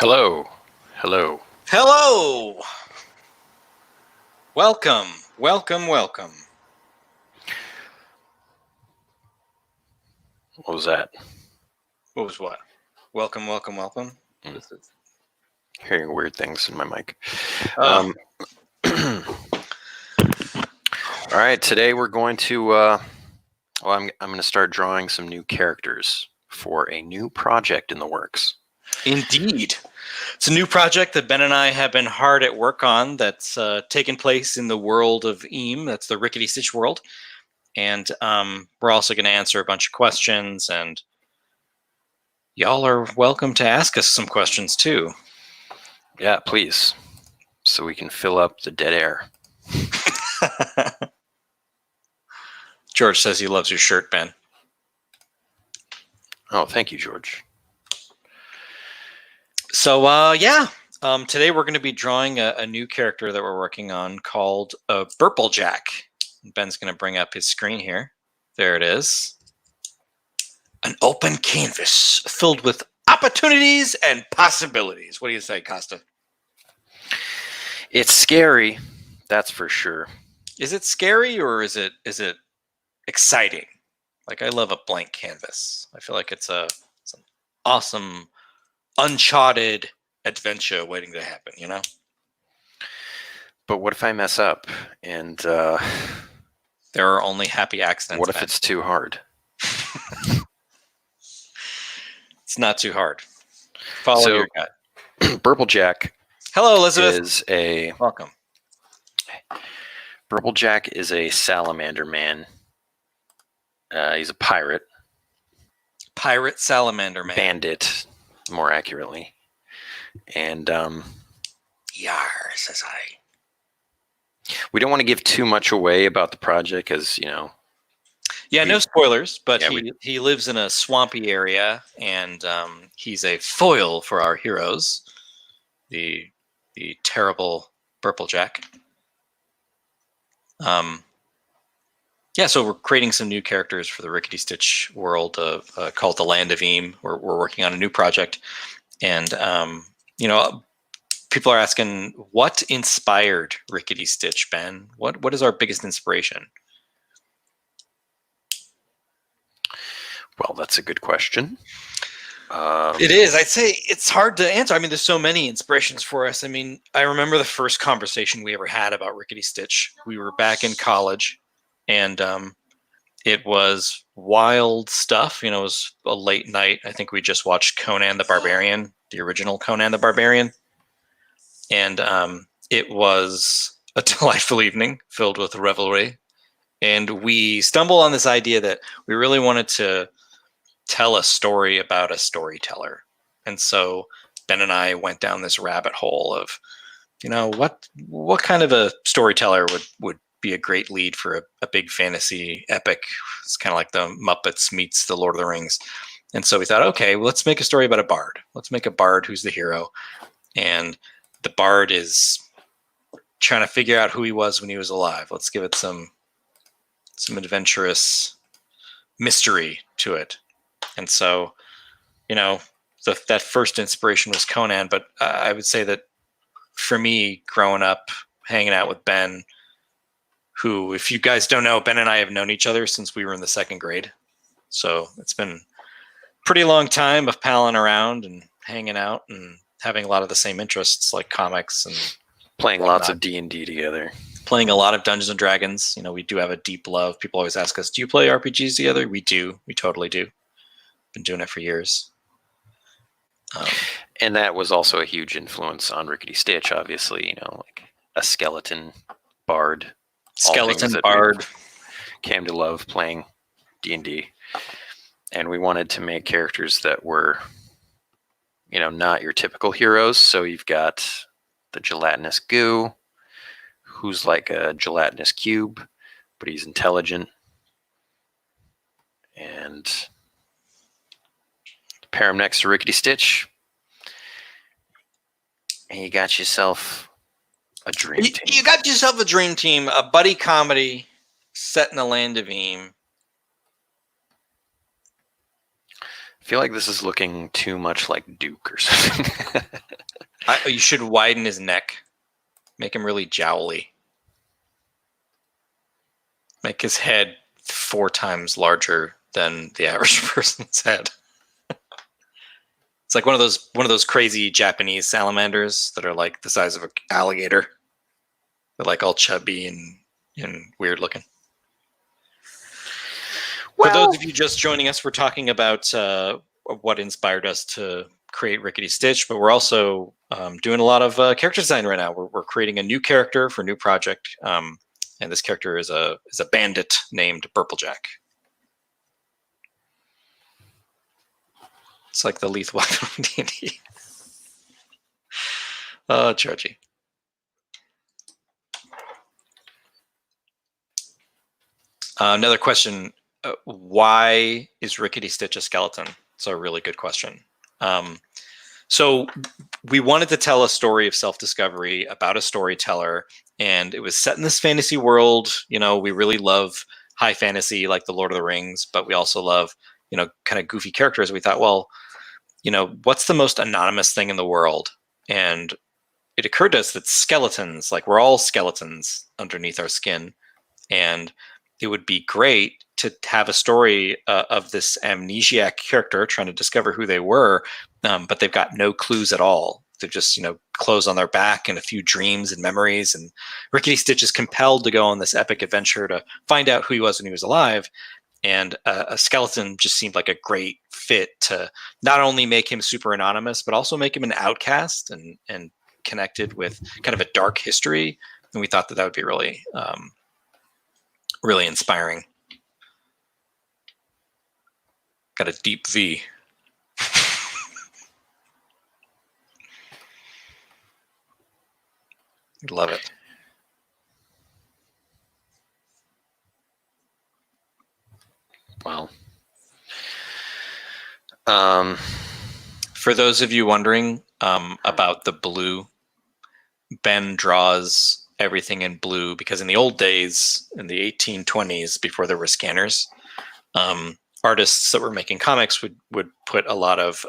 Hello. Hello. Hello! Welcome, welcome, welcome. What was that? What was what? Welcome, welcome, welcome. Hearing weird things in my mic. Oh. All right, today we're going to I'm going to start drawing some new characters for a new project in the works. Indeed. It's a new project that Ben and I have been hard at work on that's taken place in the world of Eam. That's the Rickety Stitch world. And we're also going to answer a bunch of questions, and y'all are welcome to ask us some questions too. Yeah, please. So we can fill up the dead air. George says he loves your shirt, Ben. Oh, thank you, George. So, today we're going to be drawing a new character that we're working on called Burplejack. Ben's going to bring up his screen here. There it is. An open canvas filled with opportunities and possibilities. What do you say, Costa? It's scary, that's for sure. Is it scary or is it exciting? Like, I love a blank canvas. I feel like it's an awesome, uncharted adventure waiting to happen, you know? But what if I mess up and there are only happy accidents. What if it's too hard? It's not too hard. Follow your gut. Burplejack. Hello, Elizabeth. Welcome. Burplejack is a salamander man. He's a pirate. Pirate salamander man. Bandit, more accurately. And Yar, says I. We don't want to give too much away about the project because, Yeah, no spoilers, but he lives in a swampy area, and he's a foil for our heroes, the terrible Burplejack. So we're creating some new characters for the Rickety Stitch world called the Land of Eam. We're working on a new project, and people are asking, what inspired Rickety Stitch, Ben? What is our biggest inspiration? Well, that's a good question. It is. I'd say it's hard to answer. I mean, there's so many inspirations for us. I mean, I remember the first conversation we ever had about Rickety Stitch. We were back in college, and it was wild stuff. It was a late night. I think we just watched Conan the Barbarian, the original Conan the Barbarian. And it was a delightful evening filled with revelry. And we stumbled on this idea that we really wanted to tell a story about a storyteller. And so Ben and I went down this rabbit hole of, what kind of a storyteller would be a great lead for a big fantasy epic. It's kind of like the Muppets meets the Lord of the Rings. And so we thought, okay, well, let's make a story about a bard. Let's make a bard who's the hero. And the bard is trying to figure out who he was when he was alive. Let's give it some adventurous mystery to it. And so, that first inspiration was Conan. But I would say that for me, growing up, hanging out with Ben, who, if you guys don't know, Ben and I have known each other since we were in the second grade. So it's been a pretty long time of palling around and hanging out and having a lot of the same interests, like comics and playing lots of D&D together. Playing a lot of Dungeons and Dragons. We do have a deep love. People always ask us, do you play RPGs together? We do. We totally do. Been doing it for years. And that was also a huge influence on Rickety Stitch, obviously, like a skeleton bard. Skeleton bard. Came to love playing D&D. And we wanted to make characters that were, not your typical heroes. So you've got the gelatinous goo, who's like a gelatinous cube, but he's intelligent. And pair him next to Rickety Stitch, and you got yourself a dream team. You got yourself a dream team, a buddy comedy set in the Land of Eam. feel like this is looking too much like Duke or something. You should widen his neck. Make him really jowly. Make his head 4 times larger than the average person's head. It's like one of those crazy Japanese salamanders that are like the size of an alligator. They're like all chubby and weird looking. For those of you just joining us, we're talking about what inspired us to create Rickety Stitch, but we're also doing a lot of character design right now. We're creating a new character for a new project, and this character is a bandit named Burplejack. It's like the lethal weapon of D&D. Oh, Georgie. Another question. Why is Rickety Stitch a skeleton? It's a really good question. So we wanted to tell a story of self-discovery about a storyteller, and it was set in this fantasy world. You know, we really love high fantasy like the Lord of the Rings, but we also love, you know, kind of goofy characters. We thought, well, you know, what's the most anonymous thing in the world? And it occurred to us that skeletons, like we're all skeletons underneath our skin, and it would be great to have a story of this amnesiac character trying to discover who they were, but they've got no clues at all. They're just, you know, clothes on their back and a few dreams and memories. And Rickety Stitch is compelled to go on this epic adventure to find out who he was when he was alive. And a skeleton just seemed like a great fit to not only make him super anonymous, but also make him an outcast and connected with kind of a dark history. And we thought that would be really, really inspiring. Got a deep V. Love it. Wow. For those of you wondering about the blue, Ben draws everything in blue because in the old days, in the 1820s, before there were scanners, artists that were making comics would put a lot of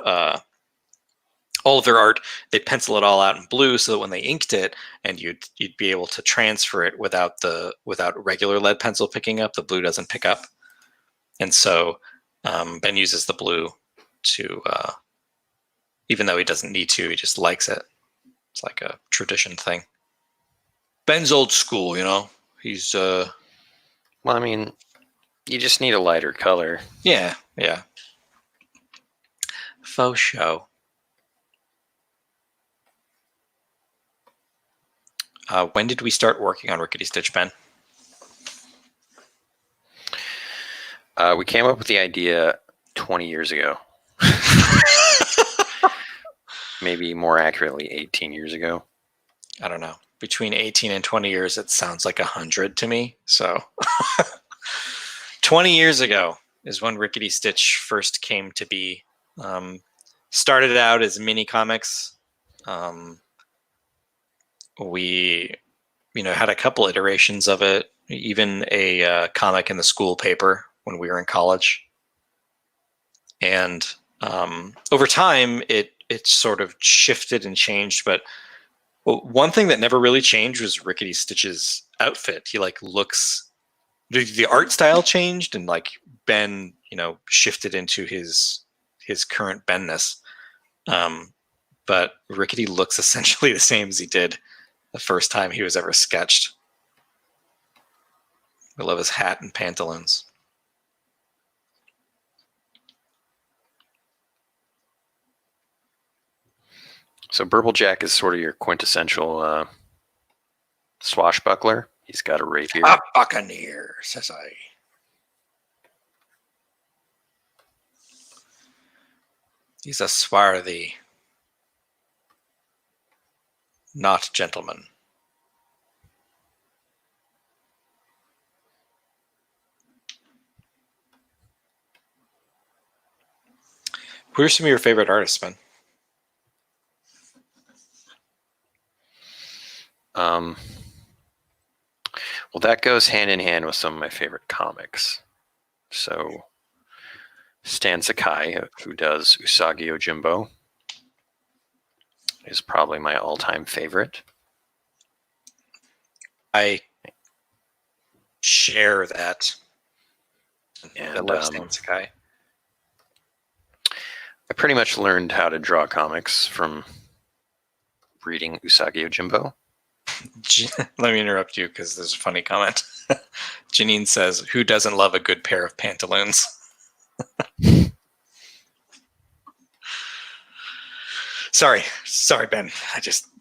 all of their art, they'd pencil it all out in blue so that when they inked it and you'd be able to transfer it without regular lead pencil picking up, the blue doesn't pick up. And so Ben uses the blue to, even though he doesn't need to, he just likes it. It's like a tradition thing. Ben's old school, you know. He's well, I mean, you just need a lighter color. Yeah. Faux show. When did we start working on Rickety Stitch, Ben? We came up with the idea 20 years ago. Maybe more accurately, 18 years ago. I don't know. Between 18 and 20 years, it sounds like 100 to me. So 20 years ago is when Rickety Stitch first came to be. Started out as mini comics. We, had a couple iterations of it, even a comic in the school paper when we were in college. And over time, it sort of shifted and changed. But one thing that never really changed was Rickety Stitch's outfit. He looks, the art style changed, and Ben, shifted into his current Benness. But Rickety looks essentially the same as he did the first time he was ever sketched. I love his hat and pantaloons. So Burplejack is sort of your quintessential swashbuckler. He's got a rapier. A buccaneer, says I. He's a swarthy, not gentleman. Who are some of your favorite artists, Ben? Well, that goes hand in hand with some of my favorite comics. So Stan Sakai, who does Usagi Yojimbo, is probably my all-time favorite. I share that. And I love Stan Sakai. I pretty much learned how to draw comics from reading Usagi Yojimbo. Let me interrupt you because there's a funny comment. Janine says, "Who doesn't love a good pair of pantaloons?" Sorry, Ben.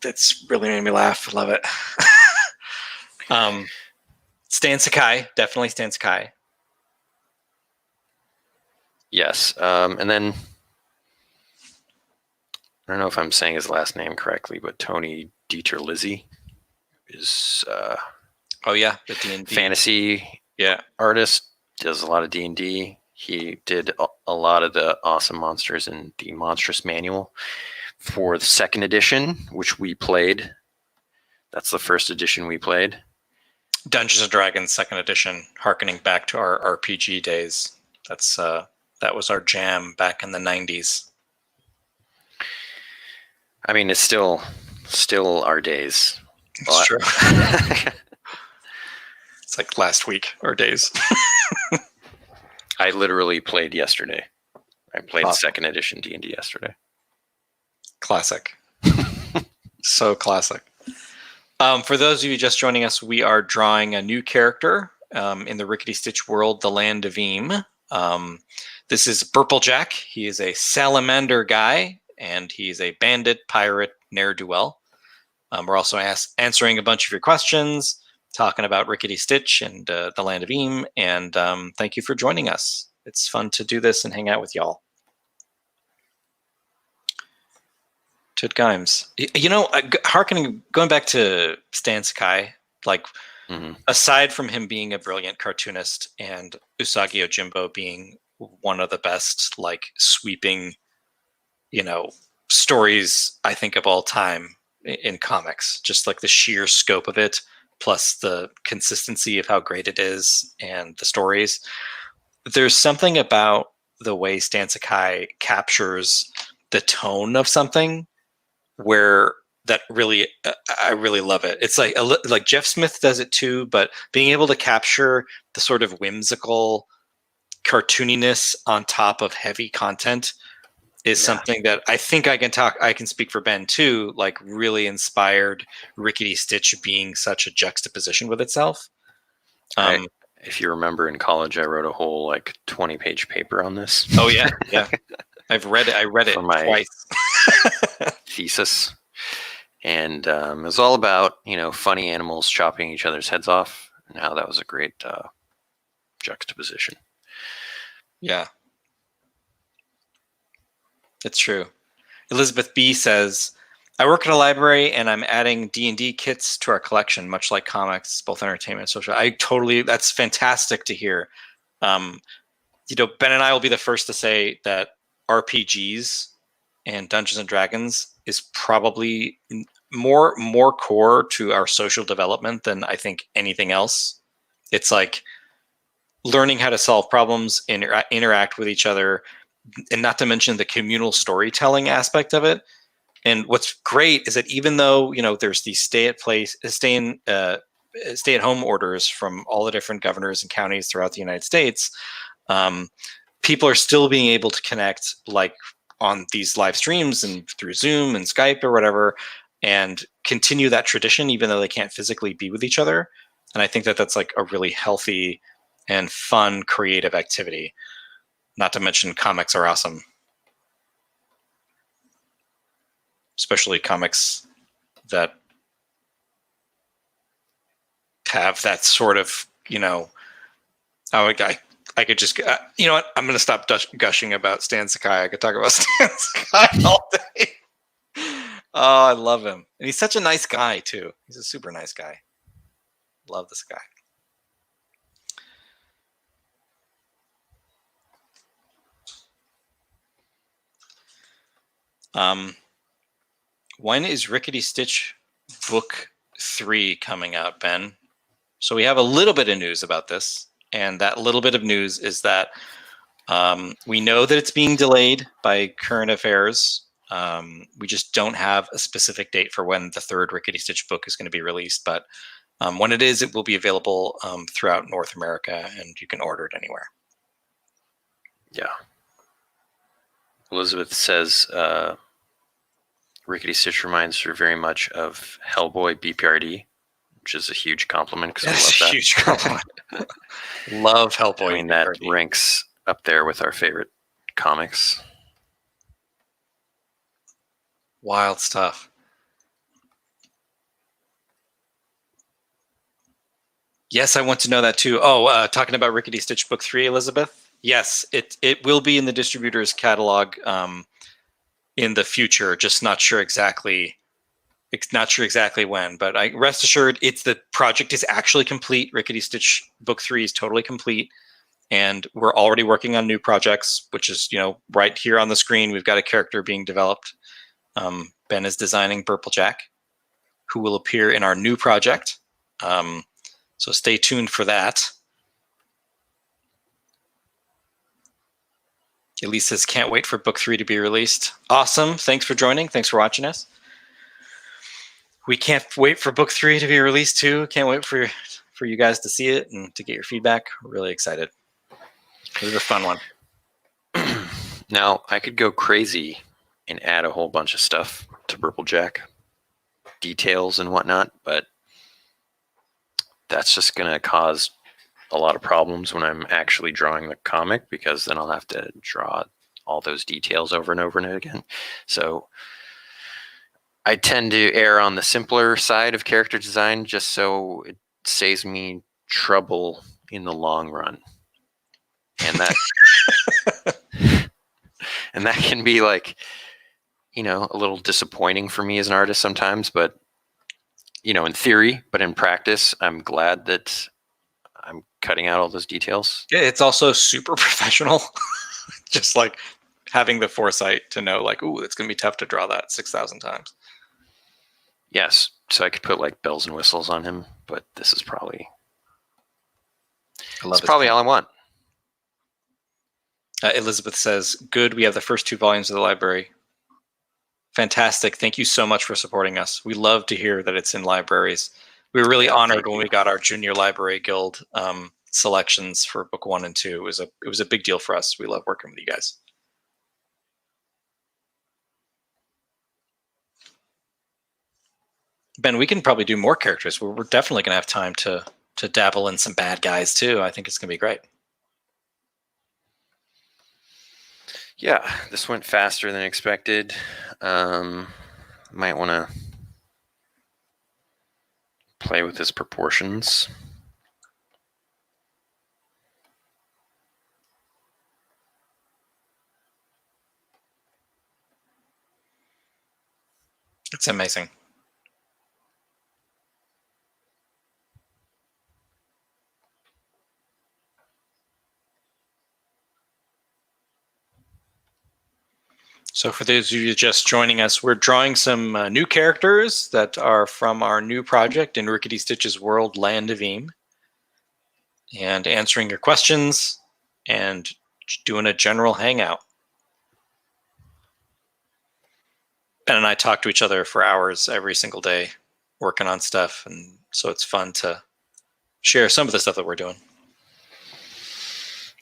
That's really made me laugh. I love it. Stan Sakai, definitely Stan Sakai. Yes, and then I don't know if I'm saying his last name correctly, but Tony Dieter Lizzie is oh yeah, the D&D fantasy artist. Does a lot of D&D. He did a lot of the awesome monsters in the Monstrous Manual for the second edition, which we played. That's the first edition we played. Dungeons and Dragons second edition, harkening back to our RPG days. That's that was our jam back in the 90s. I mean, it's still our days. It's true. It's like last week or days. I literally played yesterday. I played Awesome. second edition D&D yesterday. Classic. So classic. For those of you just joining us, we are drawing a new character in the Rickety Stitch world, the Land of Eam. This is Burplejack. He is a salamander guy, and he's a bandit, pirate, ne'er-do-well. We're also answering a bunch of your questions, talking about Rickety Stitch and the Land of Eam, and thank you for joining us. It's fun to do this and hang out with y'all. Good times. You know, going back to Stan Sakai, like aside from him being a brilliant cartoonist and Usagi Yojimbo being one of the best, like sweeping, stories I think of all time in comics, just like the sheer scope of it, plus the consistency of how great it is and the stories. There's something about the way Stan Sakai captures the tone of something where that really, I really love it. It's like Jeff Smith does it too, but being able to capture the sort of whimsical cartooniness on top of heavy content is something that I think I can speak for Ben too, like really inspired Rickety Stitch being such a juxtaposition with itself. If you remember in college, I wrote a whole 20-page paper on this. Oh yeah. Yeah. I've read it. I read it twice. Thesis. And it was all about, funny animals chopping each other's heads off and how that was a great juxtaposition. Yeah. It's true. Elizabeth B says, I work in a library and I'm adding D&D kits to our collection, much like comics, both entertainment and social. That's fantastic to hear. Ben and I will be the first to say that RPGs and Dungeons and Dragons is probably more core to our social development than I think anything else. It's like learning how to solve problems, interact with each other, and not to mention the communal storytelling aspect of it. And what's great is that even though there's these stay-at-home orders from all the different governors and counties throughout the United States, people are still being able to connect on these live streams and through Zoom and Skype or whatever, and continue that tradition even though they can't physically be with each other. And I think that that's a really healthy and fun creative activity. Not to mention comics are awesome. Especially comics that have that sort of, I could just, you know what? I'm going to stop gushing about Stan Sakai. I could talk about Stan Sakai all day. Oh, I love him. And he's such a nice guy, too. He's a super nice guy. Love this guy. When is Rickety Stitch book 3 coming out, Ben? So we have a little bit of news about this. And that little bit of news is that We know that it's being delayed by current affairs. We just don't have a specific date for when the third Rickety Stitch book is going to be released, but when it is, it will be available throughout North America, and you can order it anywhere. Yeah. Elizabeth says Rickety Stitch reminds her very much of Hellboy BPRD, which is a huge compliment because we love that. Huge compliment. Love Hellboy. I mean, that ranks up there with our favorite comics. Wild stuff. Yes, I want to know that too. Oh, talking about Rickety Stitch Book 3, Elizabeth. Yes, it will be in the distributor's catalog in the future. Just not sure exactly. Not sure exactly when, but rest assured, the project is actually complete. Rickety Stitch Book 3 is totally complete, and we're already working on new projects, which is right here on the screen. We've got a character being developed. Ben is designing Burplejack, who will appear in our new project. So stay tuned for that. Elise says, can't wait for book 3 to be released. Awesome. Thanks for joining. Thanks for watching us. We can't wait for book 3 to be released too. Can't wait for you guys to see it and to get your feedback. We're really excited. This is a fun one. Now, I could go crazy and add a whole bunch of stuff to Burplejack, details and whatnot, but that's just going to cause a lot of problems when I'm actually drawing the comic, because then I'll have to draw all those details over and over and again. So I tend to err on the simpler side of character design just so it saves me trouble in the long run. And that and that can be like, a little disappointing for me as an artist sometimes, but in theory, but in practice, I'm glad that I'm cutting out all those details. Yeah, it's also super professional. Just like having the foresight to know, like, ooh, it's going to be tough to draw that 6,000 times. Yes, so I could put like bells and whistles on him, but this is probably all I want. Elizabeth says, good, we have the first 2 volumes of the library. Fantastic. Thank you so much for supporting us. We love to hear that it's in libraries. We were really honored when we got our Junior Library Guild selections for book 1 and 2. It was a big deal for us. We love working with you guys. Ben, we can probably do more characters. We're definitely going to have time to dabble in some bad guys too. I think it's going to be great. Yeah, this went faster than expected. Might want to play with his proportions. It's amazing. So for those of you just joining us, we're drawing some new characters that are from our new project in Rickety Stitch's World, Land of Eam, and answering your questions and doing a general hangout. Ben and I talk to each other for hours every single day, working on stuff, and so it's fun to share some of the stuff that we're doing.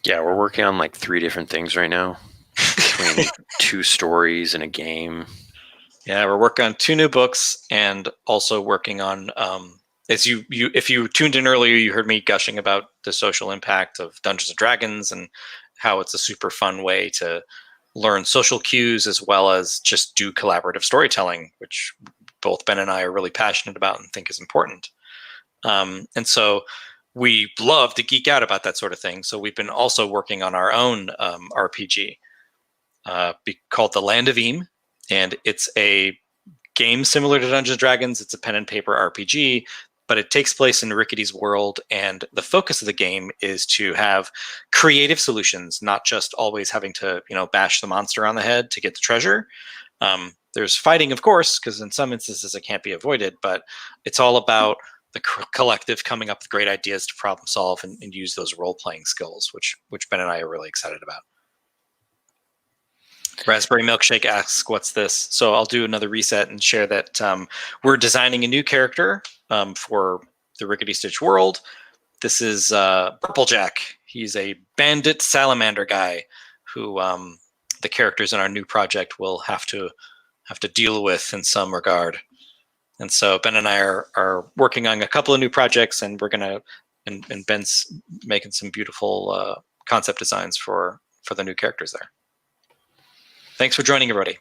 Yeah, we're working on like 3 different things right now. Between 2 stories and a game. Yeah, we're working on 2 new books, and also working on as if you tuned in earlier, you heard me gushing about the social impact of Dungeons and Dragons and how it's a super fun way to learn social cues as well as just do collaborative storytelling, which both Ben and I are really passionate about and think is important. And so we love to geek out about that sort of thing. So we've been also working on our own RPG called The Land of Eam, and it's a game similar to Dungeons & Dragons. It's a pen and paper RPG, but it takes place in Rickety's world, and the focus of the game is to have creative solutions, not just always having to, bash the monster on the head to get the treasure. There's fighting, of course, because in some instances it can't be avoided, but it's all about the collective coming up with great ideas to problem solve and use those role-playing skills, which Ben and I are really excited about. Raspberry Milkshake asks, "What's this?" So I'll do another reset and share that we're designing a new character for the Rickety Stitch world. This is Purple Jack. He's a bandit salamander guy who the characters in our new project will have to deal with in some regard. And so Ben and I are working on a couple of new projects, and we're gonna and Ben's making some beautiful concept designs for the new characters there. Thanks for joining, everybody.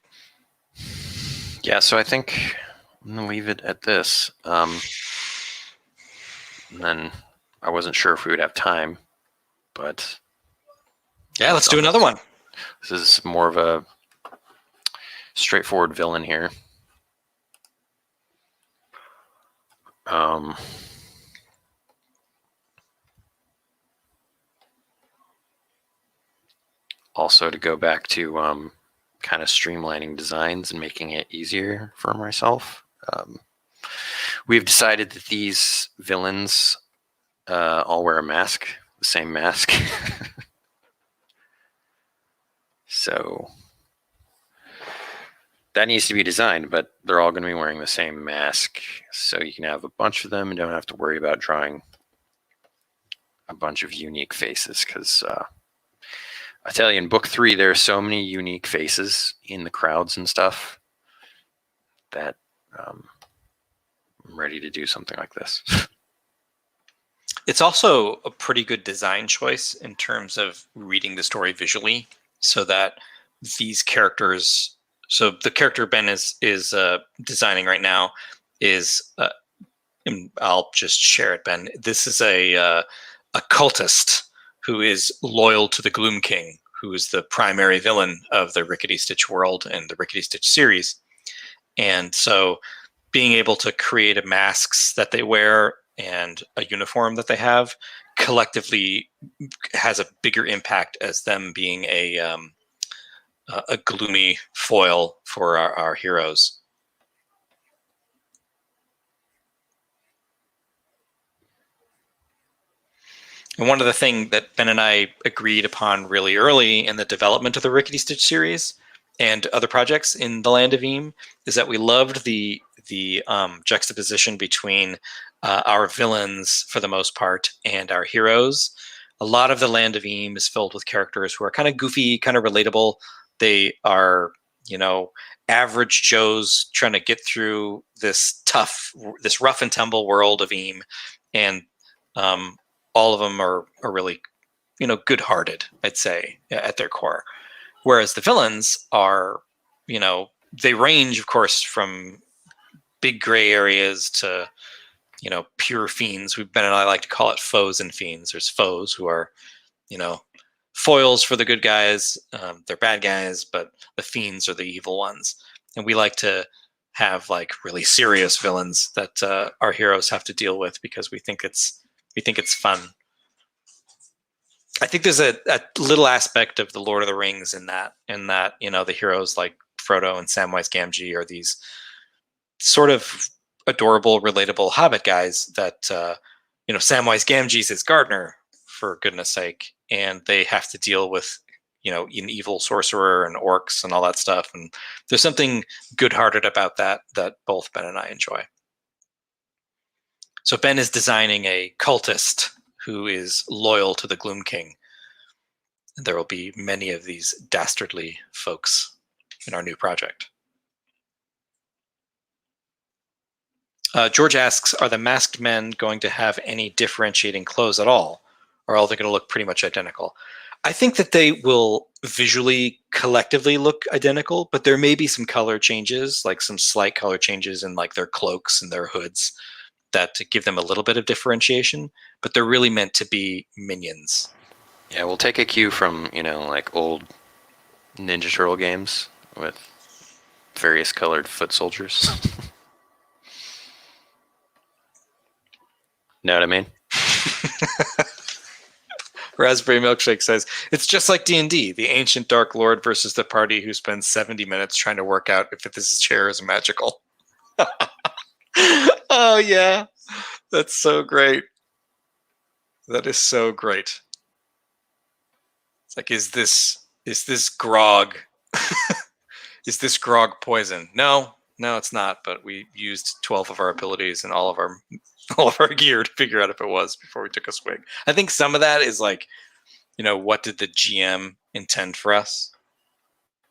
Yeah, so I think I'm gonna leave it at this. And then I wasn't sure if we would have time, but yeah, let's do another one. This is more of a straightforward villain here. Also, to go back to kind of streamlining designs and making it easier for myself, we've decided that these villains all wear a mask, the same mask. So that needs to be designed, but they're all going to be wearing the same mask. So you can have a bunch of them and don't have to worry about drawing a bunch of unique faces, because I tell you, in book 3, there are so many unique faces in the crowds and stuff that I'm ready to do something like this. It's also a pretty good design choice in terms of reading the story visually, so that these characters, so the character Ben is designing right now is, and I'll just share it, Ben. This is a cultist who is loyal to the Gloom King, who is the primary villain of the Rickety Stitch world and the Rickety Stitch series. And so being able to create masks that they wear and a uniform that they have collectively has a bigger impact as them being a gloomy foil for our heroes. And one of the things that Ben and I agreed upon really early in the development of the Rickety Stitch series and other projects in the Land of Eam is that we loved the juxtaposition between our villains, for the most part, and our heroes. A lot of the Land of Eam is filled with characters who are kind of goofy, kind of relatable. They are, average Joes trying to get through this rough and tumble world of Eam, and all of them are really, good-hearted, I'd say, at their core. Whereas the villains are, they range, of course, from big gray areas to, pure fiends. Ben and I like to call it foes and fiends. There's foes who are, foils for the good guys. They're bad guys, but the fiends are the evil ones. And we like to have like really serious villains that our heroes have to deal with because we think it's fun. I think there's a little aspect of the Lord of the Rings in that, the heroes like Frodo and Samwise Gamgee are these sort of adorable, relatable hobbit guys that, Samwise Gamgee's his gardener, for goodness sake, and they have to deal with, an evil sorcerer and orcs and all that stuff. And there's something good-hearted about that both Ben and I enjoy. So Ben is designing a cultist who is loyal to the Gloom King. And there will be many of these dastardly folks in our new project. George asks, are the masked men going to have any differentiating clothes at all? Or are they going to look pretty much identical? I think that they will visually, collectively look identical, but there may be some color changes, like some slight color changes in like their cloaks and their hoods that give them a little bit of differentiation, but they're really meant to be minions. Yeah, we'll take a cue from, like old Ninja Turtle games with various colored foot soldiers. Know what I mean? Raspberry Milkshake says, it's just like D&D, the ancient Dark Lord versus the party who spends 70 minutes trying to work out if this chair is magical. Oh, yeah. That's so great. That is so great. It's like, is this grog Is this grog poison? No, it's not. But we used 12 of our abilities and all of our gear to figure out if it was before we took a swig. I think some of that is like, what did the GM intend for us?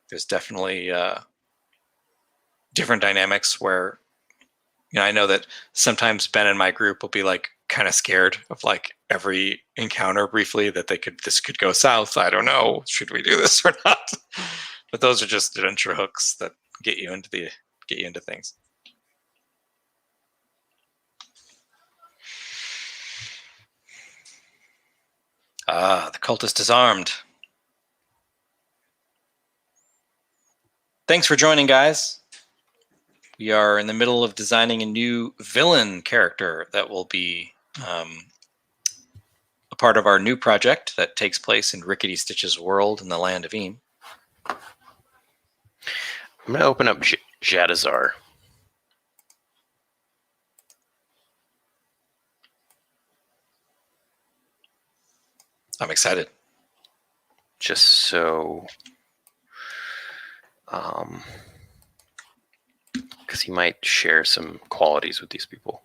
There's definitely different dynamics where, I know that sometimes Ben and my group will be like kind of scared of like every encounter briefly that this could go south. I don't know. Should we do this or not? But those are just adventure hooks that get you into things. The cultist is armed. Thanks for joining, guys. We are in the middle of designing a new villain character that will be a part of our new project that takes place in Rickety Stitch's world in the land of Eam. I'm going to open up Jadazar. I'm excited. Just so... because he might share some qualities with these people.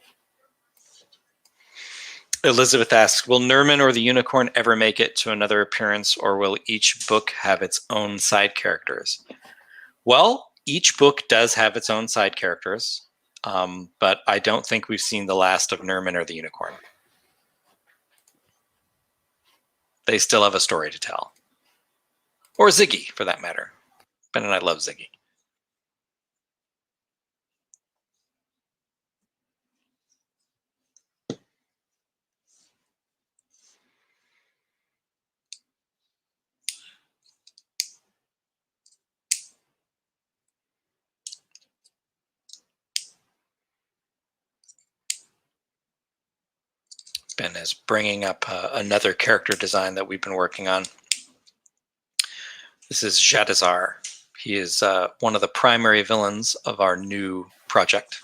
Elizabeth asks, will Nerman or the Unicorn ever make it to another appearance, or will each book have its own side characters? Well, each book does have its own side characters, but I don't think we've seen the last of Nerman or the Unicorn. They still have a story to tell. Or Ziggy, for that matter. Ben and I love Ziggy. Ben is bringing up another character design that we've been working on. This is Jadazar. He is one of the primary villains of our new project.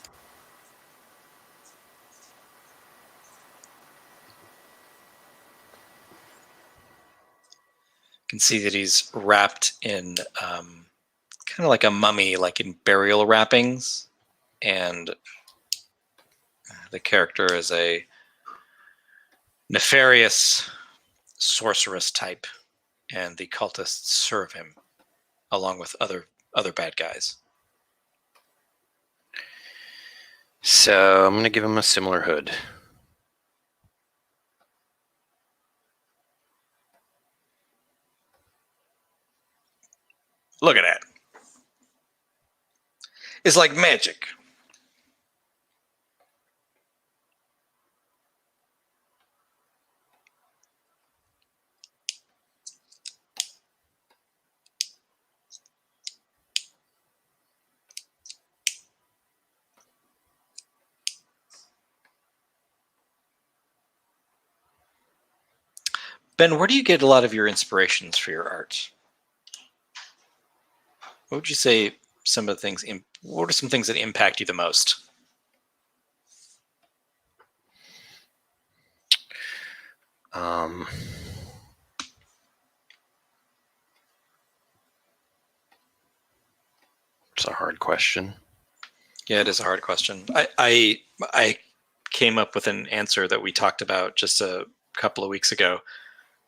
You can see that he's wrapped in kind of like a mummy, like in burial wrappings. And the character is a nefarious sorceress type, and the cultists serve him along with other bad guys. So I'm going to give him a similar hood. Look at that. It's like magic. Ben, where do you get a lot of your inspirations for your art? What would you say some of the things, what are some things that impact you the most? It's a hard question. Yeah, it is a hard question. I came up with an answer that we talked about just a couple of weeks ago.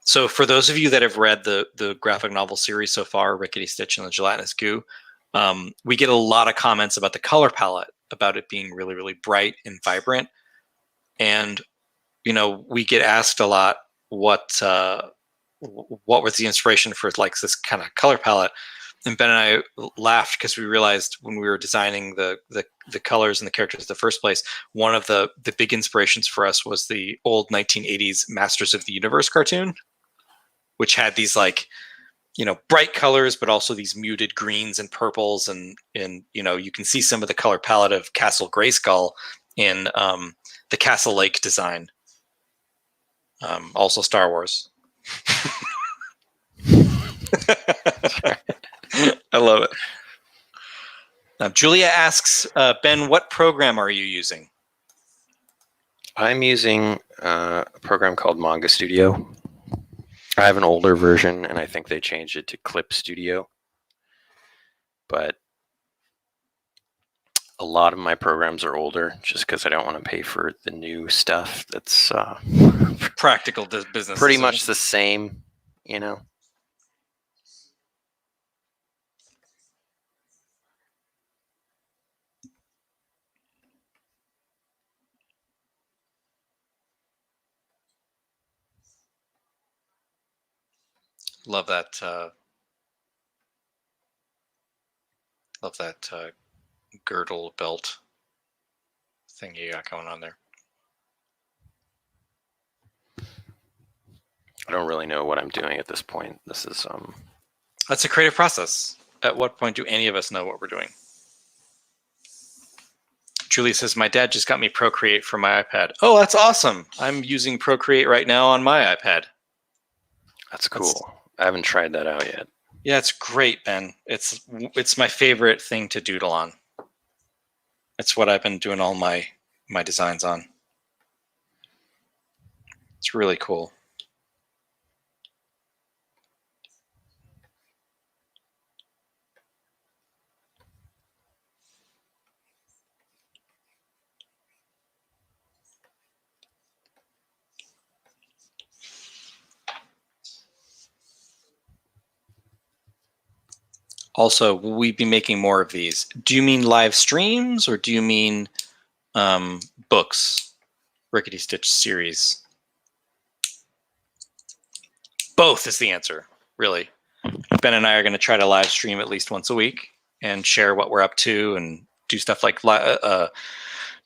So for those of you that have read the graphic novel series so far, Rickety Stitch and the Gelatinous Goo, we get a lot of comments about the color palette, about it being really, really bright and vibrant. And, we get asked a lot what was the inspiration for like this kind of color palette. And Ben and I laughed because we realized when we were designing the colors and the characters in the first place, one of the big inspirations for us was the old 1980s Masters of the Universe cartoon, which had these like, bright colors, but also these muted greens and purples. And you can see some of the color palette of Castle Grayskull in the Castle Lake design. Also Star Wars. I love it. Julia asks, Ben, what program are you using? I'm using a program called Manga Studio. I have an older version, and I think they changed it to Clip Studio. but a lot of my programs are older just because I don't want to pay for the new stuff that's Practical business. pretty decision. much the same, you know. Love that. Love that girdle belt thing you got going on there. I don't really know what I'm doing at this point. This is That's a creative process. At what point do any of us know what we're doing? Julie says, my dad just got me Procreate for my iPad. Oh, that's awesome. I'm using Procreate right now on my iPad. That's cool. I haven't tried that out yet. Yeah, it's great, Ben. It's my favorite thing to doodle on. It's what I've been doing all my designs on. It's really cool. Also, will we be making more of these? Do you mean live streams or do you mean books? Rickety Stitch series? Both is the answer, really. Ben and I are going to try to live stream at least once a week and share what we're up to and do stuff like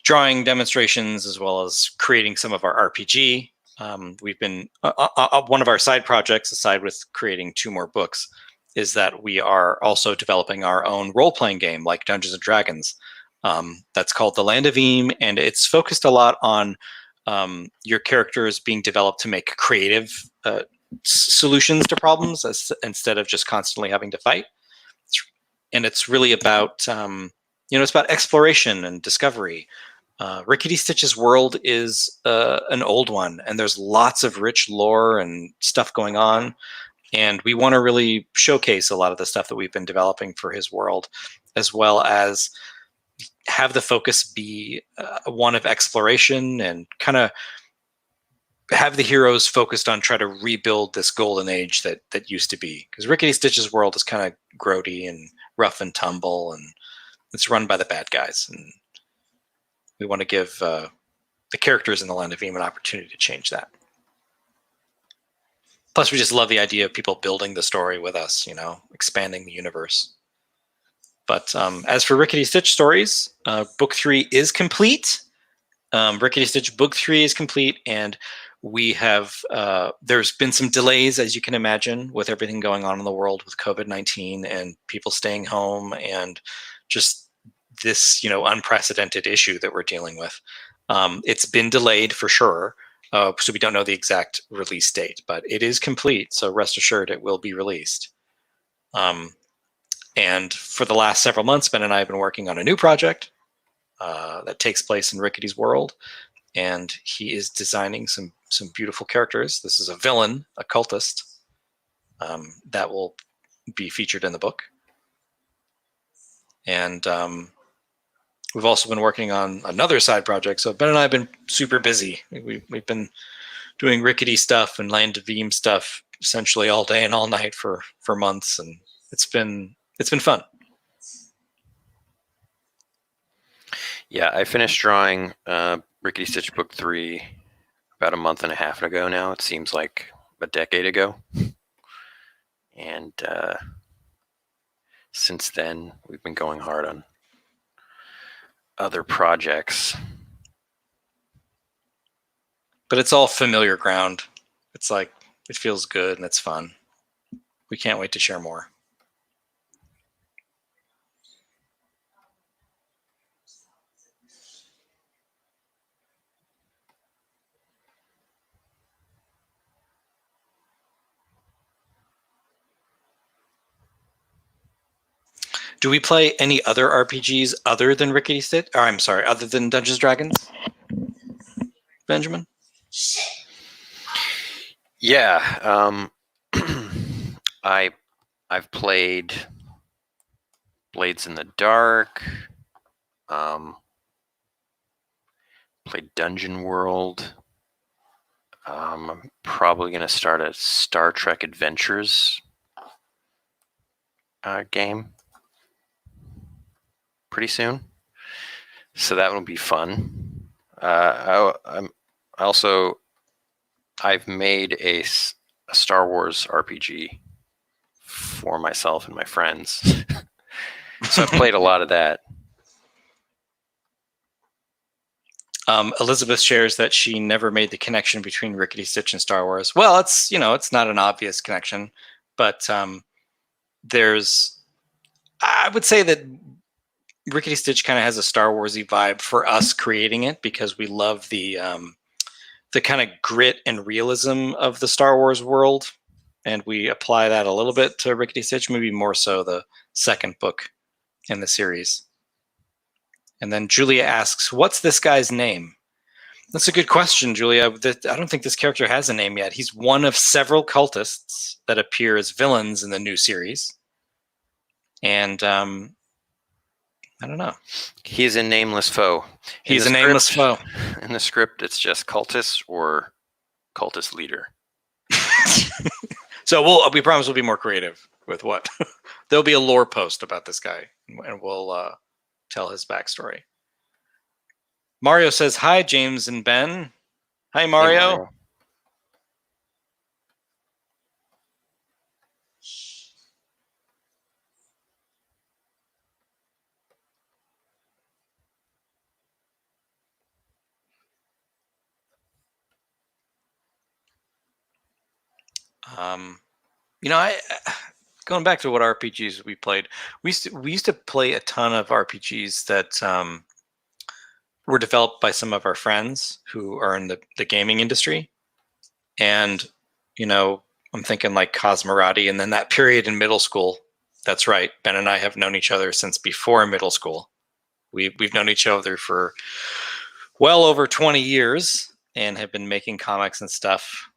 drawing demonstrations as well as creating some of our RPG. We've been one of our side projects, aside with creating 2 more books, is that we are also developing our own role-playing game like Dungeons and Dragons. That's called The Land of Eam, and it's focused a lot on your characters being developed to make creative solutions to problems instead of just constantly having to fight. And it's really about it's about exploration and discovery. Rickety Stitch's world is an old one, and there's lots of rich lore and stuff going on. And we want to really showcase a lot of the stuff that we've been developing for his world, as well as have the focus be one of exploration and kind of have the heroes focused on trying to rebuild this golden age that used to be. Because Rickety Stitch's world is kind of grody and rough and tumble, and it's run by the bad guys. And we want to give the characters in the Land of Eam an opportunity to change that. Plus, we just love the idea of people building the story with us, expanding the universe. But as for Rickety Stitch stories, book 3 is complete. Rickety Stitch book 3 is complete, and we have there's been some delays, as you can imagine, with everything going on in the world with COVID-19 and people staying home and just this unprecedented issue that we're dealing with. It's been delayed for sure. So we don't know the exact release date, but it is complete. So rest assured it will be released. And for the last several months, Ben and I have been working on a new project that takes place in Rickety's world. And he is designing some beautiful characters. This is a villain, a cultist, that will be featured in the book. And we've also been working on another side project. So Ben and I have been super busy. We've been doing Rickety stuff and Land of Eam stuff essentially all day and all night for months, and it's been fun. Yeah, I finished drawing Rickety Stitch book 3 about a month and a half ago now. It seems like a decade ago. And since then, we've been going hard on other projects. But it's all familiar ground. It's like, it feels good and it's fun. We can't wait to share more. Do we play any other RPGs other than Rickety Stitch? Or I'm sorry, other than Dungeons & Dragons? Benjamin? Yeah, I've played Blades in the Dark. Played Dungeon World. I'm probably going to start a Star Trek Adventures game pretty soon. So that will be fun. I've made a Star Wars RPG for myself and my friends. So I've played a lot of that. Elizabeth shares that she never made the connection between Rickety Stitch and Star Wars. Well, it's not an obvious connection, but I would say that Rickety Stitch kind of has a Star Warsy vibe for us creating it, because we love the kind of grit and realism of the Star Wars world, and we apply that a little bit to Rickety Stitch, maybe more so the second book in the series. And then Julia asks, what's this guy's name? That's a good question, Julia. I don't think this character has a name yet. He's one of several cultists that appear as villains in the new series. And I don't know. He's a nameless foe. He's a nameless foe. In the script, it's just cultist or cultist leader. So we promise we'll be more creative with what. There'll be a lore post about this guy, and we'll tell his backstory. Mario says, hi, James and Ben. Hi, Mario. Hey, Mario. I going back to what RPGs we played, we used to play a ton of RPGs that were developed by some of our friends who are in the gaming industry. And, I'm thinking like Cosmorati, and then that period in middle school. That's right. Ben and I have known each other since before middle school. We've known each other for well over 20 years and have been making comics and stuff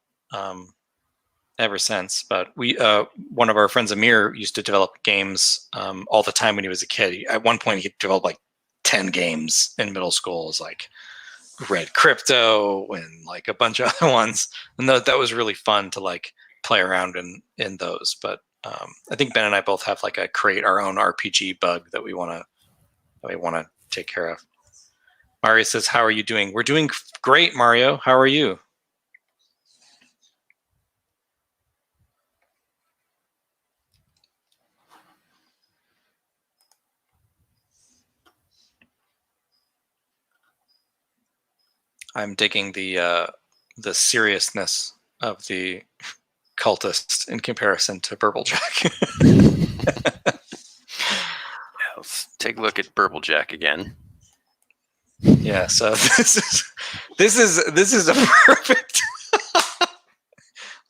ever since. But one of our friends, Amir, used to develop games all the time when he was a kid. At one point, he developed like 10 games in middle school. It was like Red Crypto and like a bunch of other ones. And that was really fun to like play around in those. But I think Ben and I both have like a create our own RPG bug that we want to take care of. Mario says, how are you doing? We're doing great, Mario. How are you? I'm digging the seriousness of the cultist in comparison to Burblejack. Let's take a look at Burblejack again. Yeah, so this is a perfect.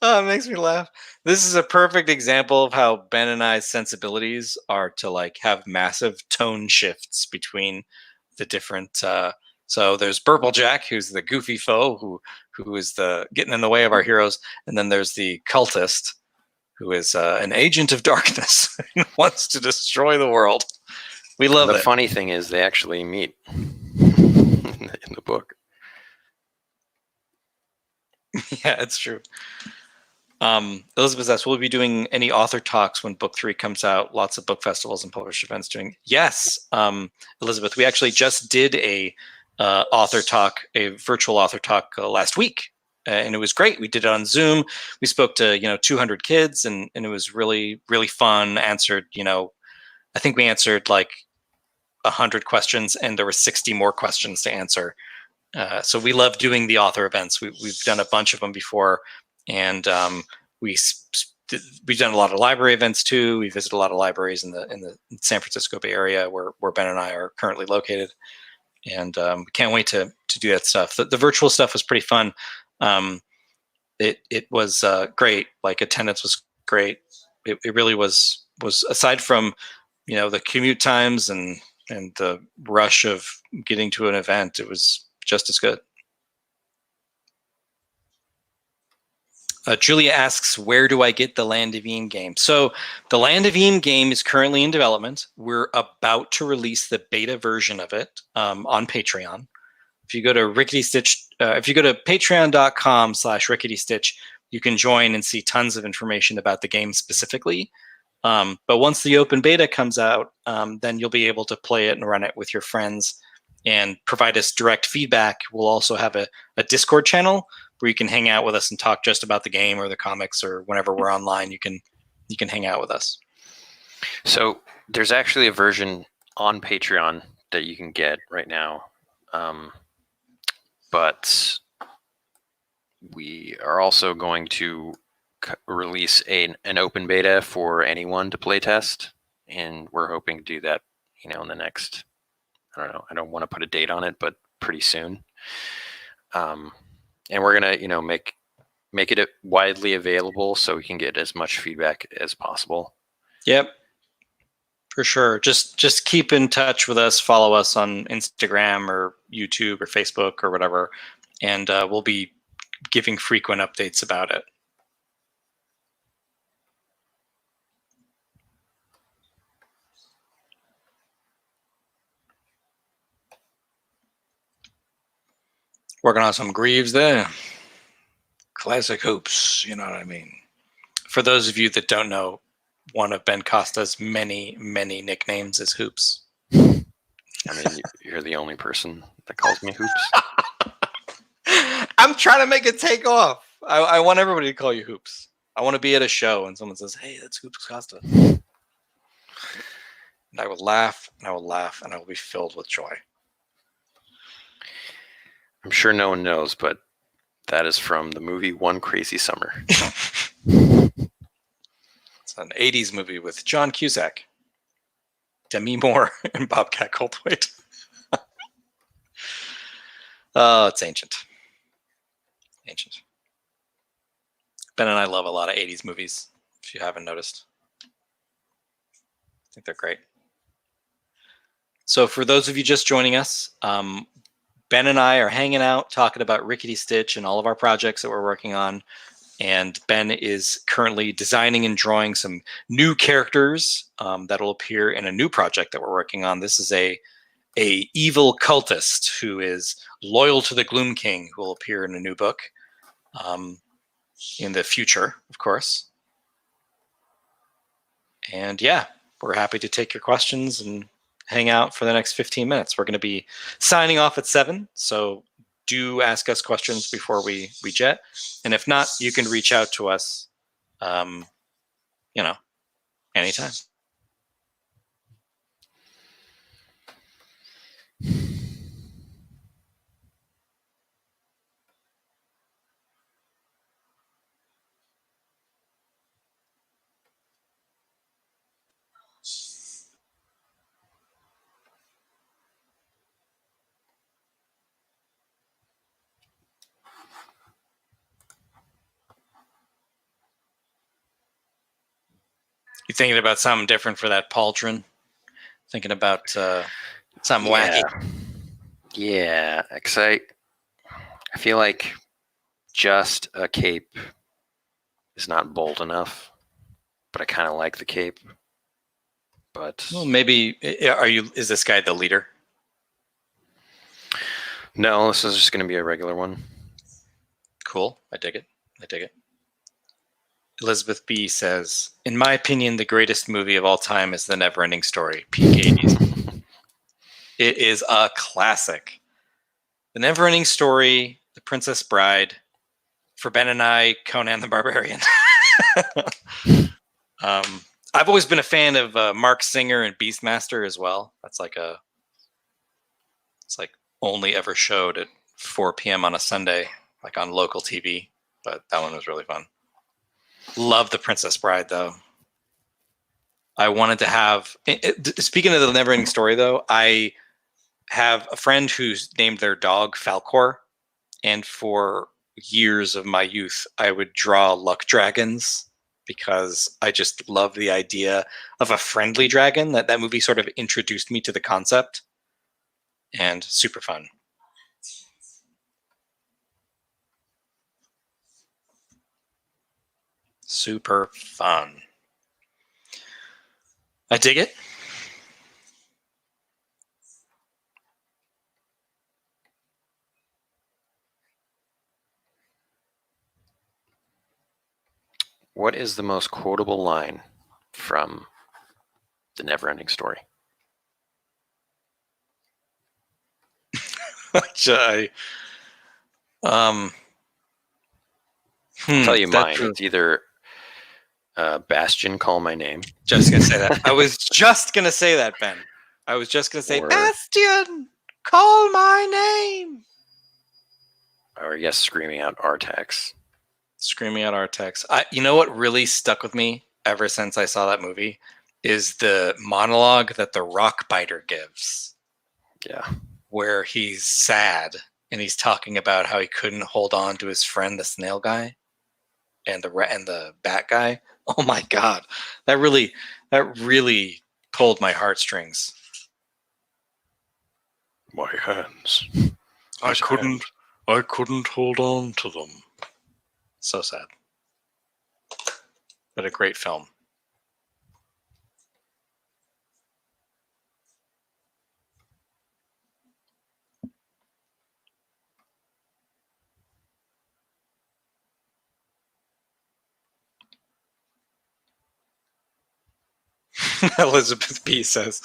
Oh, it makes me laugh. This is a perfect example of how Ben and I's sensibilities are to like have massive tone shifts between the different. So there's Burblejack, who's the goofy foe who is the getting in the way of our heroes, and then there's the cultist, who is an agent of darkness and wants to destroy the world. We love it. The funny thing is, they actually meet in the book. Yeah, it's true. Elizabeth asks, will we be doing any author talks when book 3 comes out? Lots of book festivals and published events doing. Yes, Elizabeth, we actually just did a virtual author talk last week, and it was great. We did it on Zoom. We spoke to 200 kids, and it was really, really fun. Answered, I think we answered like 100 questions, and there were 60 more questions to answer. So we love doing the author events. We've done a bunch of them before, and we've done a lot of library events too. We visit a lot of libraries in the San Francisco Bay Area where Ben and I are currently located, and we can't wait to do that stuff. The virtual stuff was pretty fun. It was great. Like attendance was great. It really was aside from the commute times and the rush of getting to an event, it was just as good. Julia asks, where do I get the Land of Eam game? So the Land of Eam game is currently in development. We're about to release the beta version of it on Patreon. If you go to Rickety Stitch, if you go to patreon.com/ricketystitch, you can join and see tons of information about the game specifically. But once the open beta comes out, then you'll be able to play it and run it with your friends and provide us direct feedback. We'll also have a Discord channel where you can hang out with us and talk just about the game or the comics, or whenever we're online, you can hang out with us. So there's actually a version on Patreon that you can get right now. But we are also going to release an open beta for anyone to play test, and we're hoping to do that, in the next, I don't know, I don't want to put a date on it, but pretty soon. And we're gonna, make it widely available so we can get as much feedback as possible. Yep, for sure. Just keep in touch with us. Follow us on Instagram or YouTube or Facebook or whatever, and we'll be giving frequent updates about it. Working on some Greaves there. Classic hoops, you know what I mean? For those of you that don't know, one of Ben Costa's many, many nicknames is Hoops. I mean, you're the only person that calls me Hoops. I'm trying to make it take off. I want everybody to call you Hoops. I want to be at a show and someone says, hey, that's Hoops Costa. And I will laugh and I will laugh and I will be filled with joy. I'm sure no one knows, but that is from the movie One Crazy Summer. It's an 80s movie with John Cusack, Demi Moore, and Bobcat Goldthwait. Oh, it's ancient. Ancient. Ben and I love a lot of 80s movies, if you haven't noticed. I think they're great. So for those of you just joining us, Ben and I are hanging out, talking about Rickety Stitch and all of our projects that we're working on. And Ben is currently designing and drawing some new characters that will appear in a new project that we're working on. This is a evil cultist who is loyal to the Gloom King, who will appear in a new book in the future, of course. And yeah, we're happy to take your questions and hang out for the next 15 minutes. We're going to be signing off at 7, so do ask us questions before we jet. And if not, you can reach out to us, anytime. You thinking about something different for that pauldron? Thinking about something wacky? Yeah, because I feel like just a cape is not bold enough, but I kind of like the cape. But well, maybe is this guy the leader? No, this is just going to be a regular one. Cool. I dig it. Elizabeth B says, in my opinion, the greatest movie of all time is The Neverending Story, peak 80s. It is a classic. The Neverending Story, The Princess Bride, for Ben and I, Conan the Barbarian. I've always been a fan of Mark Singer and Beastmaster as well. It's like only ever showed at 4 p.m. on a Sunday, like on local TV. But that one was really fun. Love The Princess Bride, though. I wanted to have... Speaking of The Neverending Story, though, I have a friend who's named their dog Falcor. And for years of my youth, I would draw luck dragons because I just love the idea of a friendly dragon. That movie sort of introduced me to the concept. And super fun. Super fun. I dig it. What is the most quotable line from The Neverending Story? I, um, I'll tell you mine. True. It's either Bastion, call my name. Just gonna say that. I was just gonna say that, Ben. I was just gonna say, Or- Bastion, call my name. Or yes, screaming out Artax. Screaming out Artax. You know what really stuck with me ever since I saw that movie is the monologue that the rock biter gives, Yeah. where he's sad and he's talking about how he couldn't hold on to his friend, the snail guy, and the bat guy. Oh my god, that really pulled my heartstrings. My hands. I couldn't hold on to them. So sad. But a great film. Elizabeth B says,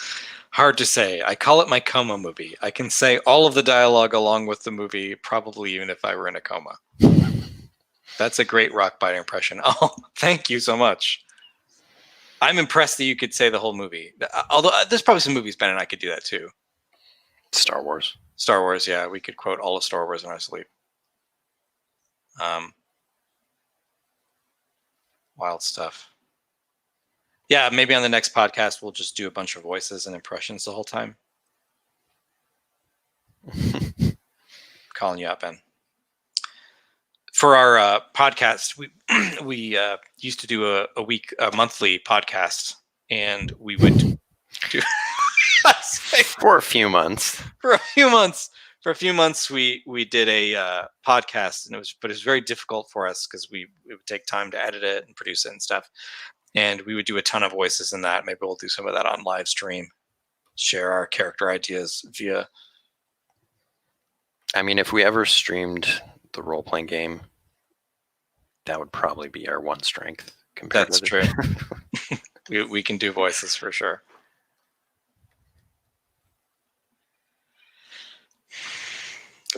hard to say. I call it my coma movie. I can say all of the dialogue along with the movie, probably even if I were in a coma. That's a great rock biter impression. Oh, thank you so much. I'm impressed that you could say the whole movie. Although there's probably some movies Ben and I could do that too. Star Wars. Star Wars, yeah, we could quote all of Star Wars in our sleep. Wild stuff. Yeah, maybe on the next podcast we'll just do a bunch of voices and impressions the whole time. Calling you out, Ben. For our podcast, we used to do a monthly podcast, and we would do For a few months. For a few months, we did a podcast, and it was very difficult for us because it would take time to edit it and produce it and stuff. And we would do a ton of voices in that. Maybe we'll do some of that on live stream. Share our character ideas via. I mean, if we ever streamed the role-playing game, that would probably be our one strength. That's true. we can do voices for sure.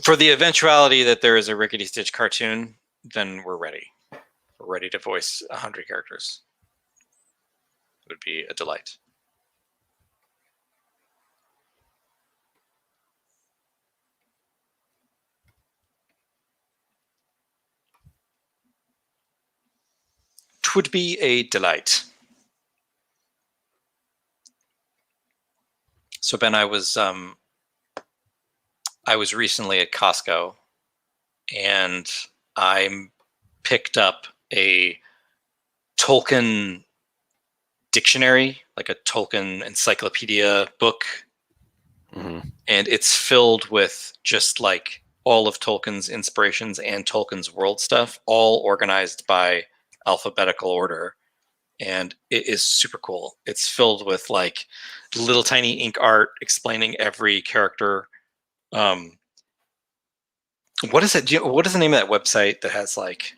For the eventuality that there is a Rickety Stitch cartoon, then we're ready. We're ready to voice 100 characters. It would be a delight. It would be a delight. So Ben, I was recently at Costco, and I picked up a Tolkien dictionary, like a Tolkien encyclopedia book. Mm-hmm. And it's filled with just like all of Tolkien's inspirations and Tolkien's world stuff, all organized by alphabetical order. And it is super cool. It's filled with like little tiny ink art explaining every character. What is it? What is the name of that website that has like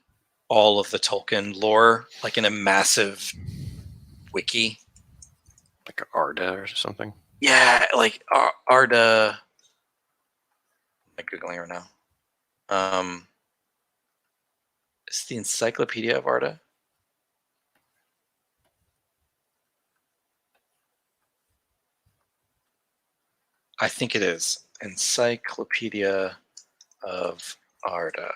all of the Tolkien lore, like in a massive wiki? Like Arda or something? Yeah, like Arda. I'm Googling right now. It's the Encyclopedia of Arda. I think it is Encyclopedia of Arda.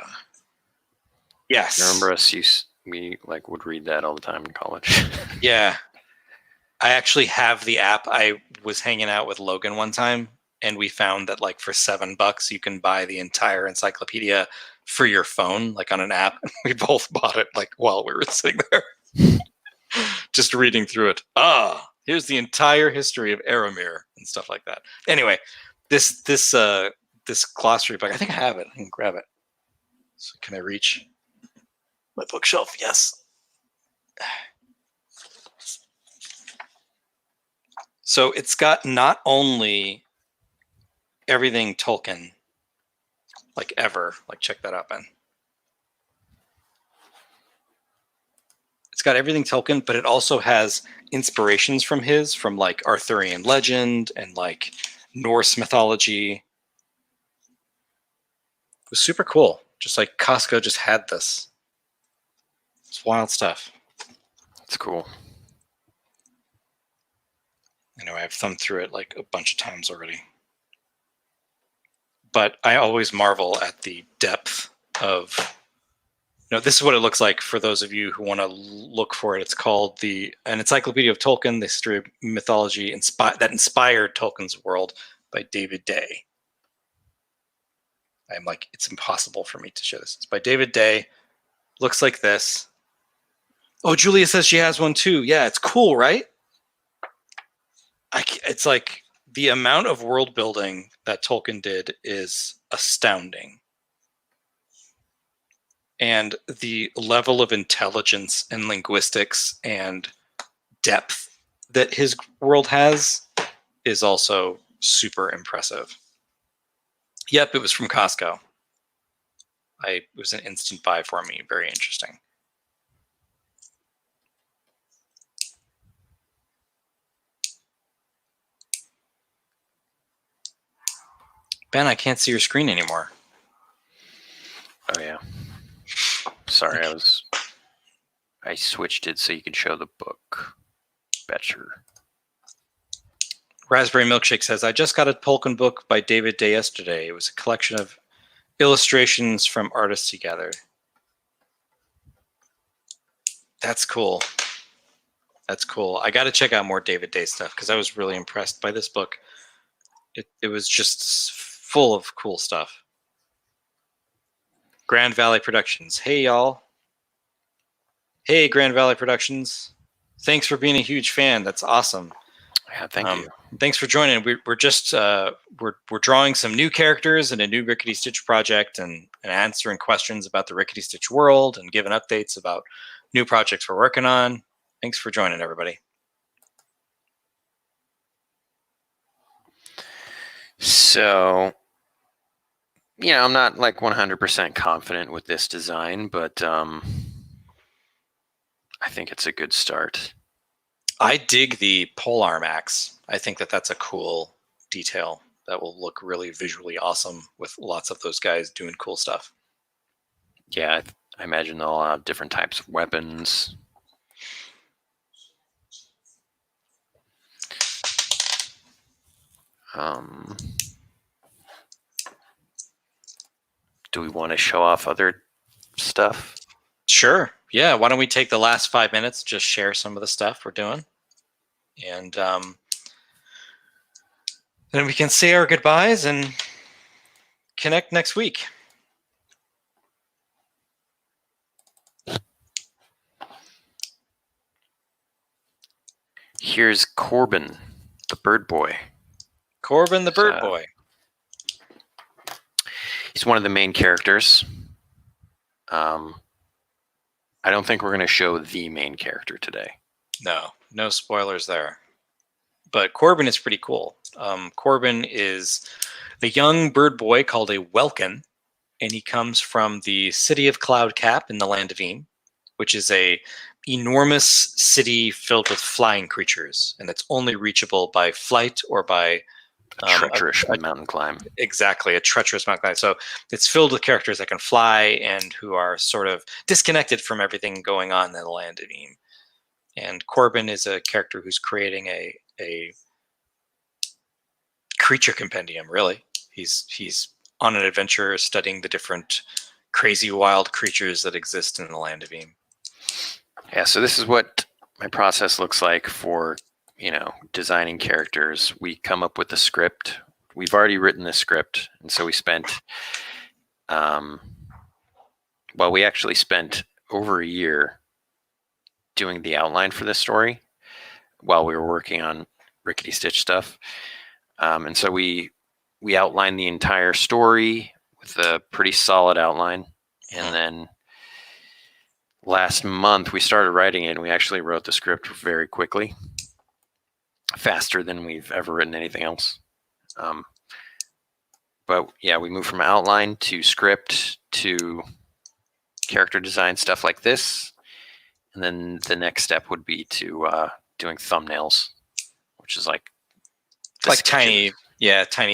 Yes. I remember we like would read that all the time in college. Yeah. I actually have the app. I was hanging out with Logan one time, and we found that like for $7 you can buy the entire encyclopedia for your phone, like on an app. We both bought it like while we were sitting there. Just reading through it. Here's the entire history of Aramir and stuff like that. Anyway, this glossary book, I think I have it. I can grab it. So can I reach my bookshelf? Yes. So it's got not only everything Tolkien, like ever, like check that out, Ben. It's got everything Tolkien, but it also has inspirations from like Arthurian legend and like Norse mythology. It was super cool. Just like Costco just had this. It's wild stuff. It's cool. Anyway, I've thumbed through it like a bunch of times already. But I always marvel at the depth of, this is what it looks like for those of you who want to look for it. It's called An Encyclopedia of Tolkien, the History of Mythology that Inspired Tolkien's World by David Day. I'm like, it's impossible for me to show this. It's by David Day. Looks like this. Oh, Julia says she has one too. Yeah, it's cool, right? It's like the amount of world building that Tolkien did is astounding. And the level of intelligence and linguistics and depth that his world has is also super impressive. Yep, it was from Costco. It was an instant buy for me. Very interesting. Ben, I can't see your screen anymore. Oh yeah. Sorry, I switched it so you could show the book better. Raspberry Milkshake says, I just got a Tolkien book by David Day yesterday. It was a collection of illustrations from artists he gathered. That's cool. That's cool. I got to check out more David Day stuff because I was really impressed by this book. It was just full of cool stuff. Grand Valley Productions. Hey, y'all. Hey, Grand Valley Productions. Thanks for being a huge fan. That's awesome. Yeah, thank you. Thanks for joining. We're just we're drawing some new characters in a new Rickety Stitch project and answering questions about the Rickety Stitch world and giving updates about new projects we're working on. Thanks for joining, everybody. So, I'm not like 100% confident with this design, but I think it's a good start. I dig the polearm axe. I think that's a cool detail that will look really visually awesome with lots of those guys doing cool stuff. Yeah, I imagine they'll have different types of weapons. Do we want to show off other stuff? Sure. Yeah. Why don't we take the last 5 minutes, just share some of the stuff we're doing, and then we can say our goodbyes and connect next week. Here's Corbin, the bird boy. Corbin the bird boy. He's one of the main characters. I don't think we're going to show the main character today. No spoilers there. But Corbin is pretty cool. Corbin is a young bird boy called a Welkin, and he comes from the city of Cloudcap in the Land of Eme, which is a enormous city filled with flying creatures, and it's only reachable by flight or by treacherous mountain climb. Exactly, a treacherous mountain climb. So it's filled with characters that can fly and who are sort of disconnected from everything going on in the Land of Eme. And Corbin is a character who's creating a creature compendium, really. He's on an adventure studying the different crazy wild creatures that exist in the Land of Eme. Yeah, so this is what my process looks like for, designing characters. We come up with a script. We've already written the script, and so we spent, we actually spent over a year doing the outline for this story while we were working on Rickety Stitch stuff. And so we outlined the entire story with a pretty solid outline, and then last month we started writing it, and we actually wrote the script very quickly, faster than we've ever written anything else. But yeah, we moved from outline to script to character design, stuff like this. And then the next step would be to doing thumbnails, which is like tiny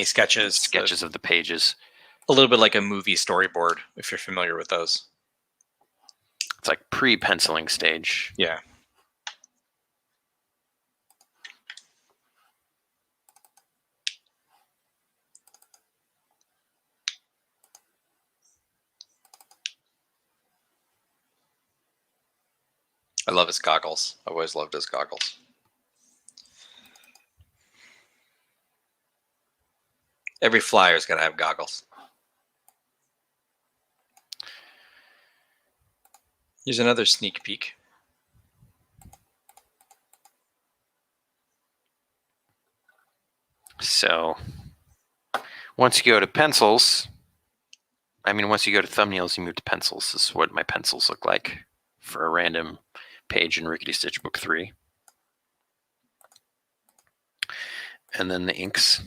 sketches of the pages. A little bit like a movie storyboard, if you're familiar with those. It's like pre-penciling stage. Yeah. I love his goggles. I've always loved his goggles. Every flyer's got to have goggles. Here's another sneak peek. So once you go to pencils, once you go to thumbnails, you move to pencils. This is what my pencils look like for a random page in Rickety Stitch Book 3. And then the inks.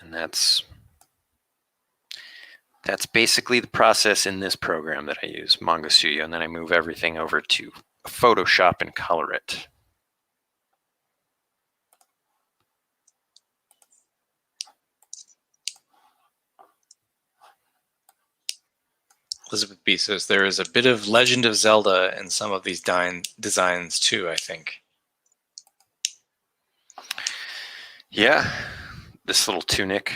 And that's basically the process in this program that I use, Manga Studio, and then I move everything over to Photoshop and color it. Elizabeth B says there is a bit of Legend of Zelda in some of these designs too, I think. Yeah, this little tunic.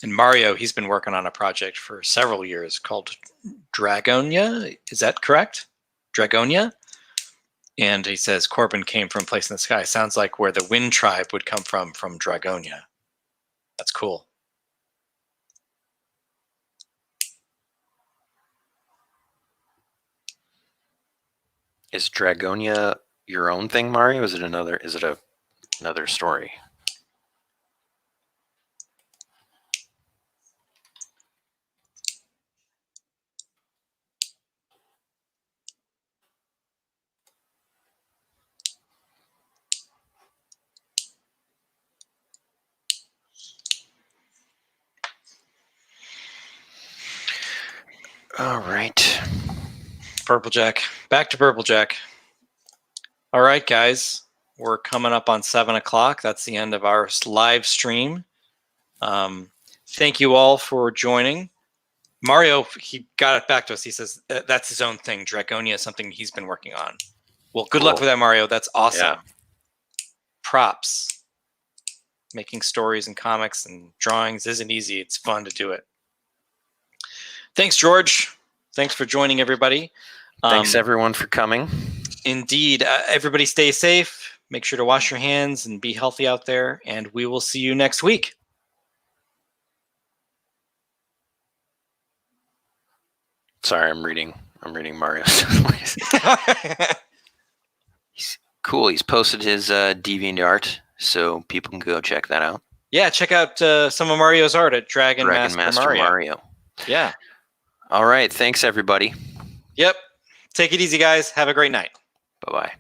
And Mario, he's been working on a project for several years called Dragonia. Is that correct? Dragonia? And he says Corbin came from Place in the Sky. Sounds like where the Wind Tribe would come from Dragonia. That's cool. Is Dragonia your own thing, Mario? Is it another story? All right. Purple Jack. Back to Purple Jack. All right, guys. We're coming up on 7 o'clock. That's the end of our live stream. Thank you all for joining. Mario, he got it back to us. He says that's his own thing. Dragonia is something he's been working on. Well, good luck with that, Mario. That's awesome. Yeah. Props. Making stories and comics and drawings isn't easy. It's fun to do it. Thanks, George. Thanks for joining, everybody. Thanks, everyone, for coming. Indeed. Everybody stay safe. Make sure to wash your hands and be healthy out there. And we will see you next week. Sorry, I'm reading Mario's. He's cool. He's posted his DeviantArt, so people can go check that out. Yeah, check out some of Mario's art at Dragon Master Mario. Yeah. All right. Thanks, everybody. Yep. Take it easy, guys. Have a great night. Bye-bye.